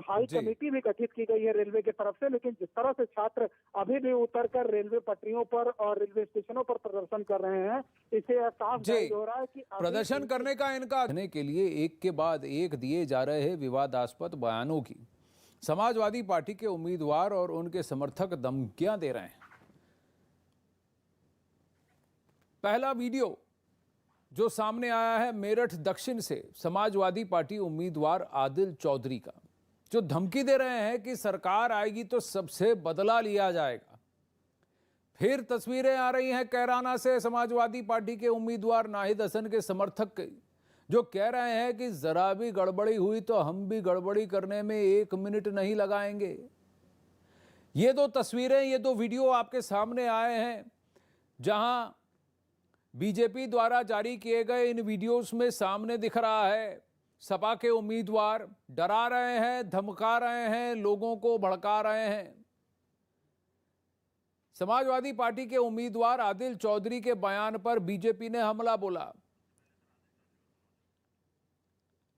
हाई कमेटी भी गठित की गई है रेलवे की तरफ से। लेकिन जिस तरह से छात्र अभी भी उतरकर रेलवे पटरियों पर और रेलवे स्टेशनों पर प्रदर्शन कर रहे हैं, इससे साफ जाहिर हो रहा है कि प्रदर्शन करने का इनका के लिए एक के बाद एक दिए जा रहे हैं विवादास्पद बयानों की समाजवादी पार्टी के उम्मीदवार और उनके समर्थक धमकियां दे रहे हैं। पहला वीडियो जो सामने आया है मेरठ दक्षिण से समाजवादी पार्टी उम्मीदवार आदिल चौधरी का, जो धमकी दे रहे हैं कि सरकार आएगी तो सबसे बदला लिया जाएगा। फिर तस्वीरें आ रही हैं कैराना से समाजवादी पार्टी के उम्मीदवार नाहिद हसन के समर्थक जो कह रहे हैं कि जरा भी गड़बड़ी हुई तो हम भी गड़बड़ी करने में 1 मिनट नहीं लगाएंगे। ये दो तस्वीरें, ये दो वीडियो आपके सामने आए हैं, जहां बीजेपी द्वारा जारी किए गए इन वीडियोस में सामने दिख रहा है सपा के उम्मीदवार डरा रहे हैं, धमका रहे हैं, लोगों को भड़का रहे हैं। समाजवादी पार्टी के उम्मीदवार आदिल चौधरी के बयान पर बीजेपी ने हमला बोला।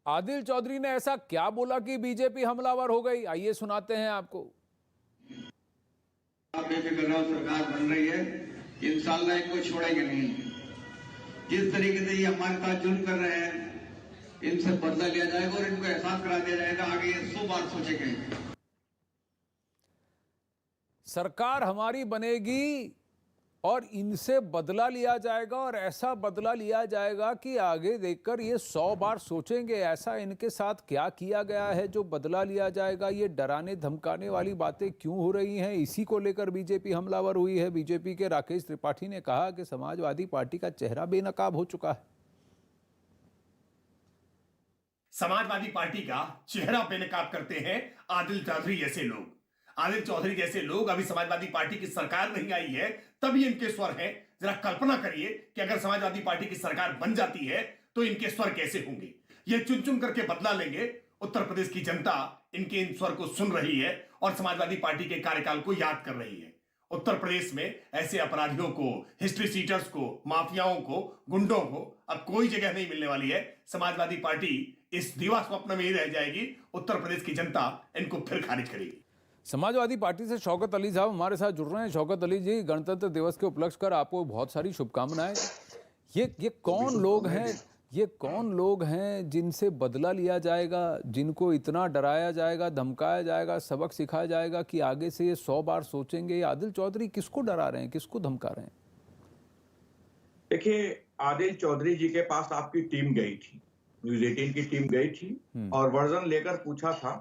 आदिल चौधरी ने ऐसा क्या बोला कि बीजेपी हमलावर हो गई, आइए सुनाते हैं आपको। आप बेफिक्र रहो, सरकार बन रही है, इंशाअल्लाह इनको छोड़ेंगे नहीं। जिस तरीके से ये हमारे साथ जुल्म कर रहे हैं, इनसे बदला लिया जाएगा और इनको एहसास करा दिया जाएगा, आगे ये 100 बार सोचेंगे। सरकार हमारी बनेगी और इनसे बदला लिया जाएगा और ऐसा बदला लिया जाएगा कि आगे देखकर ये 100 बार सोचेंगे। ऐसा इनके साथ क्या किया गया है जो बदला लिया जाएगा? ये डराने धमकाने वाली बातें क्यों हो रही हैं? इसी को लेकर बीजेपी हमलावर हुई है। बीजेपी के राकेश त्रिपाठी ने कहा कि समाजवादी पार्टी का चेहरा बेनकाब हो चुका है। समाजवादी पार्टी का चेहरा बेनकाब करते हैं आदिल चौधरी जैसे लोग। आदिल चौधरी जैसे लोग, अभी समाजवादी पार्टी की सरकार नहीं आई है तभी इनके स्वर हैं। जरा कल्पना करिए कि अगर समाजवादी पार्टी की सरकार बन जाती है तो इनके स्वर कैसे होंगे। ये चुन चुन करके बदला लेंगे। उत्तर प्रदेश की जनता इनके इन स्वर को सुन रही है और समाजवादी पार्टी के कार्यकाल को याद कर रही है। उत्तर प्रदेश में ऐसे अपराधियों को, हिस्ट्री सीटर्स को, माफियाओं को, गुंडों को अब कोई जगह नहीं मिलने वाली है। समाजवादी पार्टी इस दीवा स्वप्न में ही रह जाएगी। उत्तर प्रदेश की जनता इनको फिर खारिज करेगी। समाजवादी पार्टी से शौकत अली साहब हमारे साथ जुड़ रहे हैं। शौकत अली जी, गणतंत्र दिवस के उपलक्ष्य कर आपको बहुत सारी शुभकामनाएं। ये कौन लोग हैं, ये कौन लोग हैं जिनसे बदला लिया जाएगा, जिनको इतना डराया जाएगा, धमकाया जाएगा, सबक सिखाया जाएगा कि आगे से ये 100 बार सोचेंगे? आदिल चौधरी किसको डरा रहे हैं, किसको धमका रहे हैं? देखिए, आदिल चौधरी जी के पास आपकी टीम गई थी, न्यूज़ 18 की टीम गई थी और वर्जन लेकर पूछा था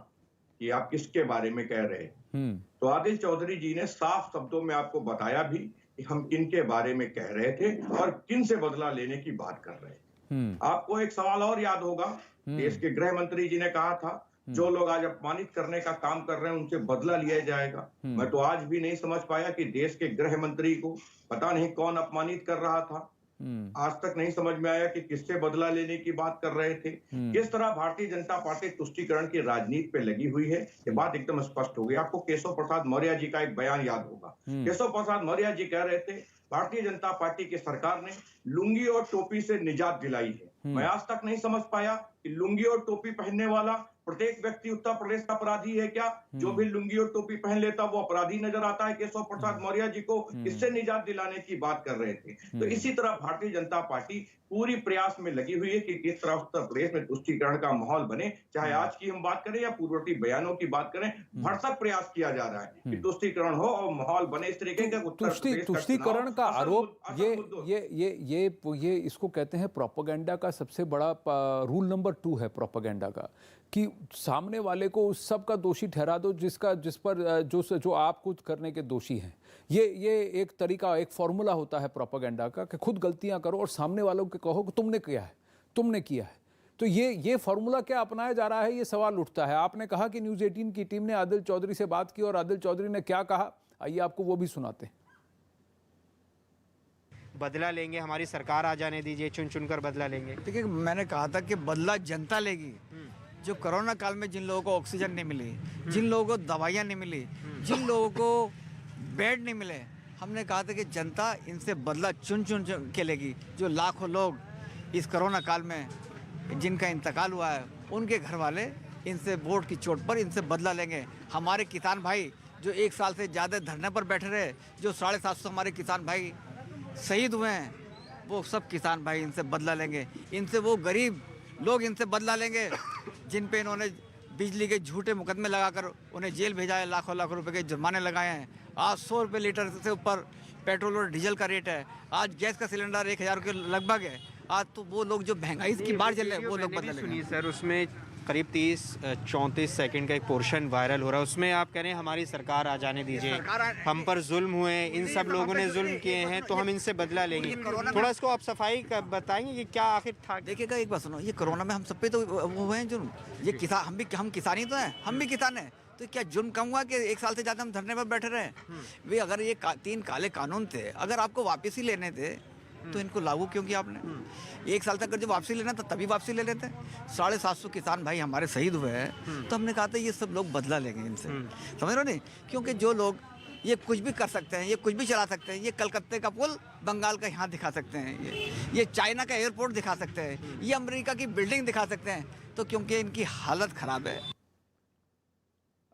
कि आप किसके बारे में कह रहे हैं। तो आदिल चौधरी जी ने साफ शब्दों में आपको बताया भी कि हम किनके बारे में कह रहे थे और किन से बदला लेने की बात कर रहे हैं। आपको एक सवाल और याद होगा, देश के गृह मंत्री जी ने कहा था जो लोग आज अपमानित करने का काम कर रहे हैं उनसे बदला लिया जाएगा। मैं तो आज भी नहीं समझ पाया कि देश के गृह मंत्री को पता नहीं कौन अपमानित कर रहा था। आज तक नहीं समझ में आया कि किससे बदला लेने की बात कर रहे थे। किस तरह भारतीय जनता पार्टी तुष्टीकरण की राजनीति पे लगी हुई है, ये बात एकदम स्पष्ट हो गई। आपको केशव प्रसाद मौर्य जी का एक बयान याद होगा। केशव प्रसाद मौर्य जी कह रहे थे भारतीय जनता पार्टी की सरकार ने लुंगी और टोपी से निजात दिलाई है। मैं आज तक नहीं समझ पाया कि लुंगी और टोपी पहनने वाला प्रत्येक व्यक्ति उत्तर प्रदेश का अपराधी है क्या? जो भी लुंगी और टोपी पहन लेता वो अपराधी नजर आता है? केशव प्रसाद मौर्य जी को इससे निजात दिलाने की बात कर रहे थे। तो इसी तरह भारतीय जनता पार्टी पूरी प्रयास में लगी हुई है कि किस तरह उत्तर प्रदेश में तुष्टीकरण का माहौल बने। चाहे आज की हम बात करें या पूर्ववर्ती बयानों की बात करें, भरसक प्रयास किया जा रहा है कि तुष्टीकरण हो और माहौल बने इस तरीके का। तुष्टीकरण का आरोप ये इसको कहते हैं प्रोपेगेंडा का सबसे बड़ा रूल नंबर 2 है प्रोपेगेंडा का, कि सामने वाले को उस सब का दोषी ठहरा दो जिस पर जो आप कुछ करने के दोषी हैं। ये एक तरीका, एक फॉर्मूला होता है प्रोपेगेंडा का कि खुद गलतियां करो और सामने वालों को कहो कि तुमने किया है। तो ये फॉर्मूला क्या अपनाया जा रहा है, ये सवाल उठता है। आपने कहा कि न्यूज़ 18 की टीम ने आदिल चौधरी से बात की और आदिल चौधरी ने क्या कहा, आइए आपको वो भी सुनाते हैं। बदला लेंगे, हमारी सरकार आ जाने दीजिए, चुन चुन कर बदला लेंगे। देखिए, मैंने कहा था कि बदला जनता लेगी। जो कोरोना काल में जिन लोगों को ऑक्सीजन नहीं मिली, जिन लोगों को दवाइयाँ नहीं मिली, जिन लोगों को बेड नहीं मिले, हमने कहा था कि जनता इनसे बदला चुन के लेगी। जो लाखों लोग इस कोरोना काल में जिनका इंतकाल हुआ है, उनके घर वाले इनसे वोट की चोट पर इनसे बदला लेंगे। हमारे किसान भाई जो 1 साल से ज़्यादा धरने पर बैठे रहे, जो 750 हमारे किसान भाई शहीद हुए हैं, वो सब किसान भाई इनसे बदला लेंगे। इनसे वो गरीब लोग इनसे बदला लेंगे जिन पे इन्होंने बिजली के झूठे मुकदमे लगाकर उन्हें जेल भेजा है, लाखों लाख रुपए के जुर्माने लगाए हैं। आज 100 रुपये लीटर से ऊपर पेट्रोल और डीजल का रेट है। आज गैस का सिलेंडर 1000 के लगभग है। आज तो वो लोग जो महंगाई की बात चल रही है, वो लोग बदला लेंगे। सर, उसमें करीब 30-34 सेकंड का एक पोर्शन वायरल हो रहा है, उसमें आप कह रहे हैं हमारी सरकार आ जाने दीजिए, हम पर जुल्म हुए, इन सब लोगों ने जुल्म किए हैं तो हम इनसे बदला लेंगे। थोड़ा इसको आप सफाई बताएंगे कि क्या आखिर था? देखिएगा, एक बात सुनो, ये कोरोना में हम सब पे तो वो हुए हैं जुर्म। ये किसान, हम किसान ही तो हैं, हम भी किसान हैं। तो क्या जुर्म कम हुआ कि 1 साल से ज़्यादा हम धरने पर बैठे रहे? वे अगर ये 3 काले कानून थे, अगर आपको वापस ही लेने थे तो इनको लागू क्यों किया आपने? 1 साल तक अगर जब वापसी लेना था तभी वापसी ले लेते। 750 किसान भाई हमारे शहीद हुए हैं, तो हमने कहा था ये सब लोग बदला लेंगे इनसे। समझ रहे हो नहीं? क्योंकि जो लोग ये कुछ भी कर सकते हैं, ये कुछ भी चला सकते हैं, ये कलकत्ते का पुल बंगाल का यहाँ दिखा सकते हैं, ये चाइना का एयरपोर्ट दिखा सकते हैं, ये अमेरिका की बिल्डिंग दिखा सकते हैं, तो क्योंकि इनकी हालत खराब है।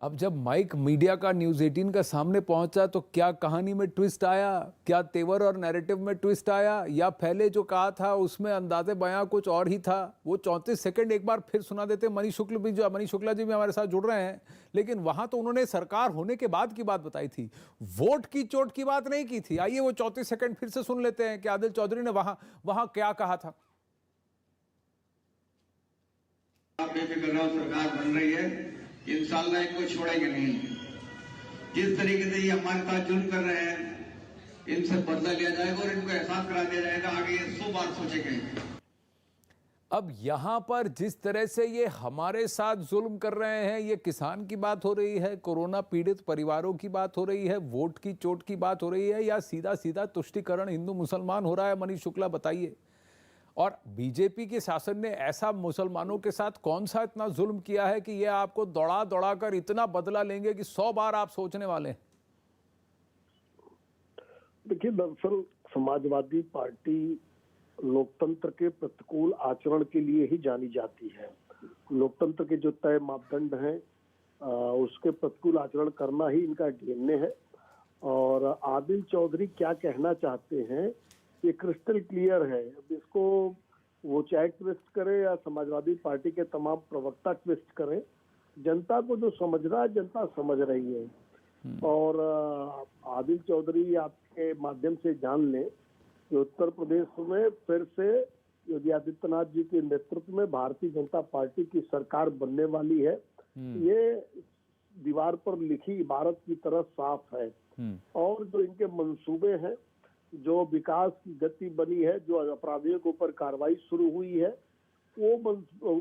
अब जब माइक मीडिया का न्यूज़ 18 का सामने पहुंचा तो क्या कहानी में ट्विस्ट आया, क्या तेवर और नैरेटिव में ट्विस्ट आया, या पहले जो कहा था उसमें अंदाजे बयां कुछ और ही था? वो 34 सेकंड एक बार फिर सुना देते। मनीष शुक्ला जी भी हमारे साथ जुड़ रहे हैं, लेकिन वहां तो उन्होंने सरकार होने के बाद की बात बताई थी, वोट की चोट की बात नहीं की थी। आइए वो 34 सेकंड फिर से सुन लेते हैं कि आदिल चौधरी ने वहां क्या कहा था। आप बेफिक्र रहो, सरकार बन रही है, इंशाल्लाह इनको छोड़ेंगे नहीं। जिस तरीके से ये हमारे साथ जुल्म कर रहे हैं, इनसे बदला लिया जाएगा और इनको एहसास करा दिया जाएगा। आगे ये 100 बार सोचेंगे। अब यहां पर जिस तरह से ये हमारे साथ जुल्म कर रहे हैं, ये किसान की बात हो रही है, कोरोना पीड़ित परिवारों की बात हो रही है, वोट की चोट की बात हो रही है, या सीधा सीधा तुष्टीकरण हिंदू मुसलमान हो रहा है? मनीष शुक्ला बताइए। और बीजेपी के शासन ने ऐसा मुसलमानों के साथ कौन सा इतना जुल्म किया है कि ये आपको दौड़ा कर इतना बदला लेंगे कि 100 बार आप सोचने वाले हैं? देखिए, दरअसल समाजवादी पार्टी लोकतंत्र के प्रतिकूल आचरण के लिए ही जानी जाती है। लोकतंत्र के जो तय मापदंड हैं, उसके प्रतिकूल आचरण करना ही इनका डीएनए है। और आदिल चौधरी क्या कहना चाहते हैं ये क्रिस्टल क्लियर है। अब इसको वो चाहे ट्विस्ट करे या समाजवादी पार्टी के तमाम प्रवक्ता ट्विस्ट करें, जनता को जो समझ रहा है जनता समझ रही है। और आदिल चौधरी आपके माध्यम से जान लें कि उत्तर प्रदेश में फिर से योगी आदित्यनाथ जी के नेतृत्व में भारतीय जनता पार्टी की सरकार बनने वाली है। ये दीवार पर लिखी इबारत की तरह साफ है। और जो इनके मंसूबे हैं, जो विकास की गति बनी है, जो अपराधियों के ऊपर कार्रवाई शुरू हुई है, वो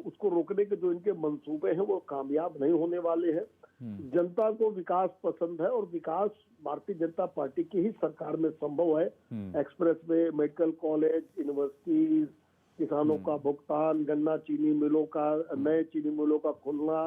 उसको रोकने के जो इनके मंसूबे हैं वो कामयाब नहीं होने वाले हैं। जनता को विकास पसंद है और विकास भारतीय जनता पार्टी की ही सरकार में संभव है। एक्सप्रेसवे, मेडिकल कॉलेज, यूनिवर्सिटीज, किसानों का भुगतान, गन्ना चीनी मिलों का, नए चीनी मिलों का खुलना,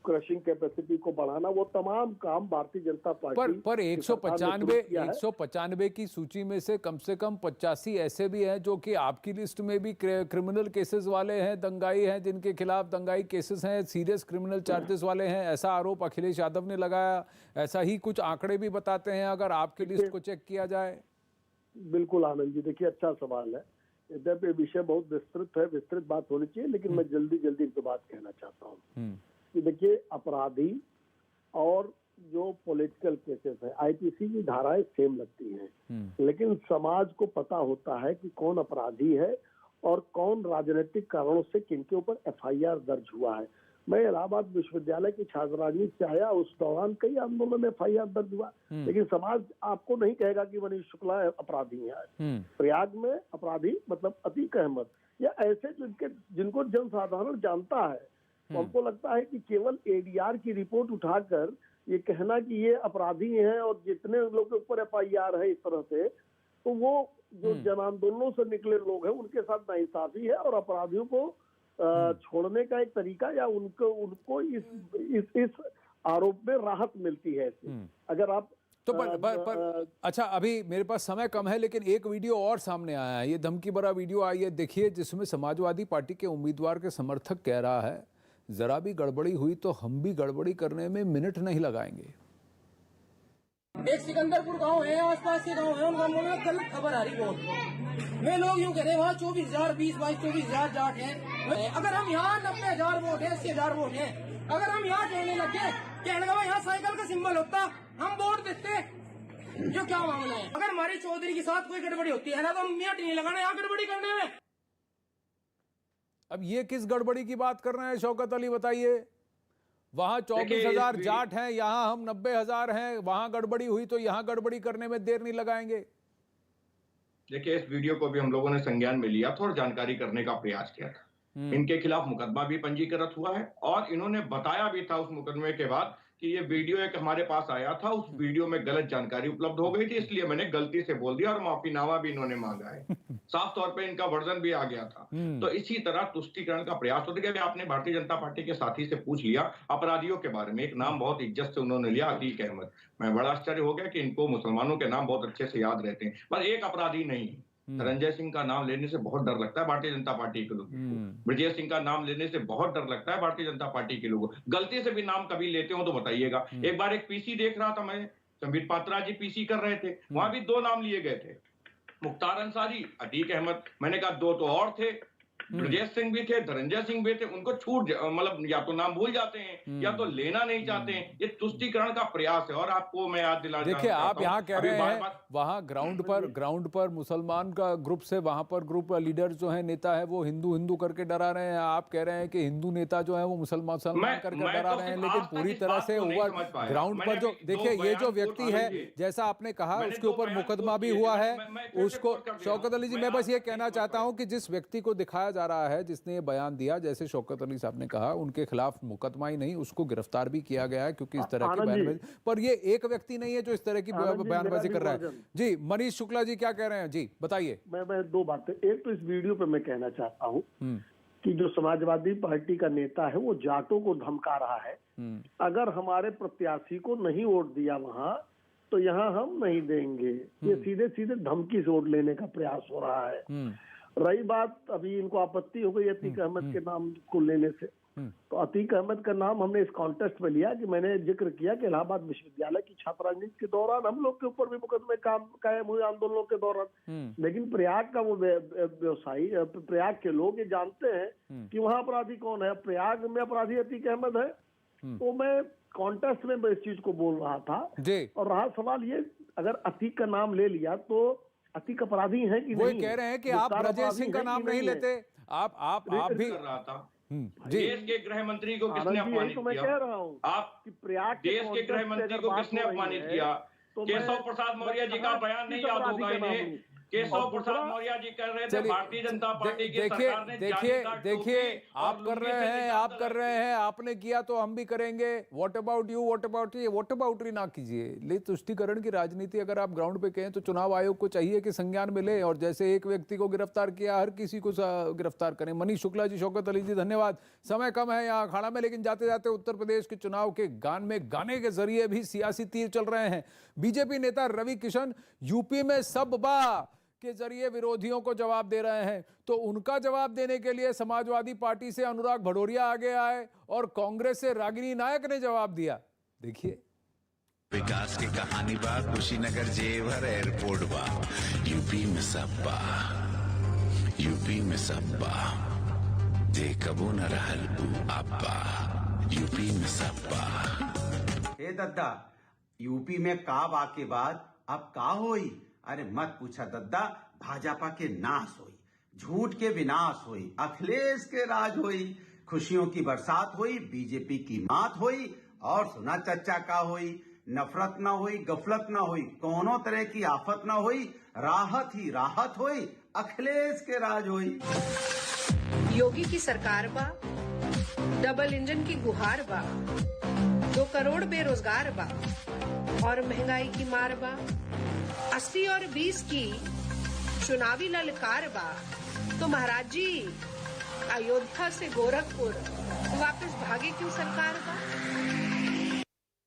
क्रशिंग कैपेसिटी को बढ़ाना, वो तमाम काम भारतीय जनता पार्टी पर की सरकार ने शुरू किया है। 195 की सूची में से कम 85 ऐसे भी हैं जो कि आपकी लिस्ट में भी क्रिमिनल केसेस वाले हैं, दंगाई हैं, जिनके खिलाफ दंगाई केसेस हैं, सीरियस क्रिमिनल चार्जेस वाले हैं। ऐसा आरोप अखिलेश यादव ने लगाया। ऐसा ही कुछ आंकड़े भी बताते हैं अगर आपकी लिस्ट को चेक किया जाए। बिल्कुल आनंद जी, देखिए अच्छा सवाल है। यद्यपि विषय बहुत विस्तृत है, विस्तृत बात होनी चाहिए, लेकिन मैं जल्दी एक दो बात कहना चाहता हूँ कि देखिए अपराधी और जो पॉलिटिकल केसेस है, आईपीसी की धाराएं सेम लगती हैं, लेकिन समाज को पता होता है कि कौन अपराधी है और कौन राजनीतिक कारणों से किनके ऊपर एफआईआर दर्ज हुआ है। मैं इलाहाबाद विश्वविद्यालय की छात्र राजनीति से आया, उस दौरान कई आंदोलन में एफआईआर दर्ज हुआ, लेकिन समाज आपको नहीं कहेगा कि मनीष शुक्ला अपराधी है। प्रयाग में अपराधी मतलब अतीक अहमद या ऐसे जिनको जनसाधारण जानता है, तो हमको लगता है कि केवल एडीआर की रिपोर्ट उठाकर ये कहना कि ये अपराधी हैं और जितने लोग के ऊपर एफआईआर है इस तरह से, तो वो जो जन आंदोलनों से निकले लोग हैं उनके साथ नाइंसाफी है और अपराधियों को छोड़ने का एक तरीका या उनको इस आरोप में राहत मिलती है। अगर आप तो पर अच्छा, अभी मेरे पास समय कम है, लेकिन एक वीडियो और सामने आया है, ये धमकी भरा वीडियो आई है, देखिए, जिसमें समाजवादी पार्टी के उम्मीदवार के समर्थक कह रहा है जरा भी गड़बड़ी हुई तो हम भी गड़बड़ी करने में मिनट नहीं लगाएंगे। एक सिकंदरपुर गांव है, आसपास के गांव है, उन गांवों में गलत खबर आ रही बहुत। वे लोग यूँ कह रहे हैं वहाँ 24,000 24,000 जाट है। अगर हम यहाँ 90,000 वोट है, 80,000 वोट है, अगर हम यहाँ कहने लगे कहने लगा यहाँ साइकिल का सिंबल होता हम वोट देते, जो क्या मामला है। अगर हमारे चौधरी के साथ कोई गड़बड़ी होती है ना, तो हम मिनट नहीं लगाना यहाँ गड़बड़ी करने में। अब ये किस गड़बड़ी की बात कर रहे हैं शौकत अली, बताइए। वहां 24,000 जाट हैं, यहाँ हम 90,000 हैं, वहां गड़बड़ी हुई तो यहाँ गड़बड़ी करने में देर नहीं लगाएंगे। देखिए, इस वीडियो को भी हम लोगों ने संज्ञान में लिया था और जानकारी करने का प्रयास किया था। इनके खिलाफ मुकदमा भी पंजीकृत हुआ है और इन्होंने बताया भी था उस मुकदमे के बाद कि ये वीडियो एक हमारे पास आया था, उस वीडियो में गलत जानकारी उपलब्ध हो गई थी, इसलिए मैंने गलती से बोल दिया और माफीनामा भी इन्होंने मांगा है। साफ तौर पे इनका वर्जन भी आ गया था। तो इसी तरह तुष्टीकरण का प्रयास होता है। आपने भारतीय जनता पार्टी के साथी से पूछ लिया अपराधियों के बारे में, एक नाम बहुत इज्जत से उन्होंने लिया, अतीक अहमद। मैं बड़ा आश्चर्य हो गया कि इनको मुसलमानों के नाम बहुत अच्छे से याद रहते हैं, पर एक अपराधी नहीं। धनंजय सिंह का नाम लेने से बहुत डर लगता है भारतीय जनता पार्टी के लोगों को। ब्रजेश सिंह का नाम लेने से बहुत डर लगता है भारतीय जनता पार्टी के लोगों को। गलती से भी नाम कभी लेते हो तो बताइएगा। एक बार एक पीसी देख रहा था मैं, संबित पात्रा जी पीसी कर रहे थे, वहां भी 2 नाम लिए गए थे, मुख्तार अंसारी, अतीक अहमद। मैंने कहा 2 तो और थे, ब्रजेश सिंह भी थे, धनंजय सिंह भी थे, उनको छूट मतलब या तो नाम भूल जाते हैं या तो लेना नहीं चाहते हैं। ये तुष्टीकरण का प्रयास है। और आपको मैं याद दिला, देखिए, आप यहाँ कह रहे हैं वहाँ ग्राउंड पर मुसलमान का ग्रुप से, वहां पर ग्रुप लीडर जो है, नेता है, वो हिंदू करके डरा रहे हैं। आप कह रहे हैं कि हिंदू नेता जो है वो मुसलमान करके डरा रहे हैं, लेकिन पूरी तरह से ओवर ग्राउंड पर जो, देखिए, ये जो व्यक्ति है, जैसा आपने कहा, उसके ऊपर मुकदमा भी हुआ है उसको। शौकत अली जी, मैं बस ये कहना चाहता हूँ कि जिस व्यक्ति को दिखाया जा रहा है, जिसने ये बयान दिया, जैसे शौकत अली साहब ने कहा, उनके खिलाफ मुकदमा ही नहीं, उसको गिरफ्तार भी किया गया है, क्योंकि इस तरह की बयानबाजी, पर ये एक व्यक्ति नहीं है जो इस तरह की बयानबाजी कर रहा है। जी, मनीष शुक्ला जी क्या कह रहे हैं, जी बताइए। मैं 2 बातें, एक तो इस वीडियो पे मैं कहना चाहता हूँ कि जो समाजवादी पार्टी का नेता है वो जाटों को धमका रहा है। अगर हमारे प्रत्याशी को नहीं वोट दिया वहां, तो यहाँ हम नहीं देंगे। ये सीधे सीधे धमकी से वोट लेने का प्रयास हो रहा है। रही बात, अभी इनको आपत्ति हो गई अतीक अहमद के नाम को लेने से, तो अतीक अहमद का नाम हमने इस कॉन्टेस्ट में लिया कि मैंने जिक्र किया कि इलाहाबाद विश्वविद्यालय की छात्र राजनीति के दौरान हम लोग के ऊपर भी मुकदमे कायम हुए आंदोलनों के दौरान। लेकिन प्रयाग का वो व्यवसायी, प्रयाग के लोग ये जानते हैं कि वहाँ अपराधी कौन है। प्रयाग में अपराधी अतीक अहमद है। तो मैं कॉन्टेस्ट में इस चीज को बोल रहा था। और रहा सवाल ये, अगर अतीक का नाम ले लिया तो अतीक अपराधी है कि नहीं? वो कह रहे हैं कि आप ब्रजेश सिंह का नाम नहीं लेते, आप भी कर रहा था। देश के गृह मंत्री को किसने अपमानित तो मैं किया? कह रहा हूँ आप प्रयाग देश के गृह मंत्री को किसने अपमानित किया? केशव प्रसाद मौर्य जी का बयान नहीं याद होगा इन्हें। केशव प्रसाद मौर्य जी कह रहे थे चलिए, भारतीय जनता पार्टी की देखिए सरकार ने देखिए जालीदार देखिए टोपी और आप कर लुंगी रहे से हैं, निशान आप कर रहे हैं, आपने किया तो हम भी करेंगे। What about you, what about ये, व्हाट अबाउटरी ना कीजिए। ले तुष्टिकरण की राजनीति अगर आप ग्राउंड पे कहें तो चुनाव आयोग को चाहिए कि संज्ञान में ले, और जैसे एक व्यक्ति को गिरफ्तार किया हर किसी को गिरफ्तार करें। मनीष शुक्ला जी, शौकत अली जी, धन्यवाद। समय कम है यहाँ अखाड़ा में, लेकिन जाते जाते उत्तर प्रदेश के चुनाव के गान में गाने के जरिए भी सियासी तीर चल रहे हैं। बीजेपी नेता रवि किशन यूपी में सब बा के जरिए विरोधियों को जवाब दे रहे हैं, तो उनका जवाब देने के लिए समाजवादी पार्टी से अनुराग भदौरिया आगे आए और कांग्रेस से रागिनी नायक ने जवाब दिया। देखिए, विकास की कहानी बा, कुशीनगर जेवर एयरपोर्ट बा, यूपी में सब बा, यूपी में सब बा, जे कबो न रहल आपा, यूपी में सब बा। हे दद्दा, यूपी में का बा के बाद अब का होई? अरे मत पूछा दद्दा, भाजपा के नाश होई, झूठ के विनाश होई, अखिलेश के राज होई, खुशियों की बरसात होई, बीजेपी की मात होई, और सुना चर्चा का होई, नफरत ना होई, गफलत ना होई, कोनो तरह की आफत ना होई, राहत ही राहत होई, अखिलेश के राज होई। योगी की सरकार बा, डबल इंजन की गुहार बा, 2 करोड़ बेरोजगार बा, और महंगाई की मार बा, 80 और 20 की चुनावी ललकार बा। तो महाराज जी, अयोध्या से गोरखपुर वापस भागे क्यों सरकार बा?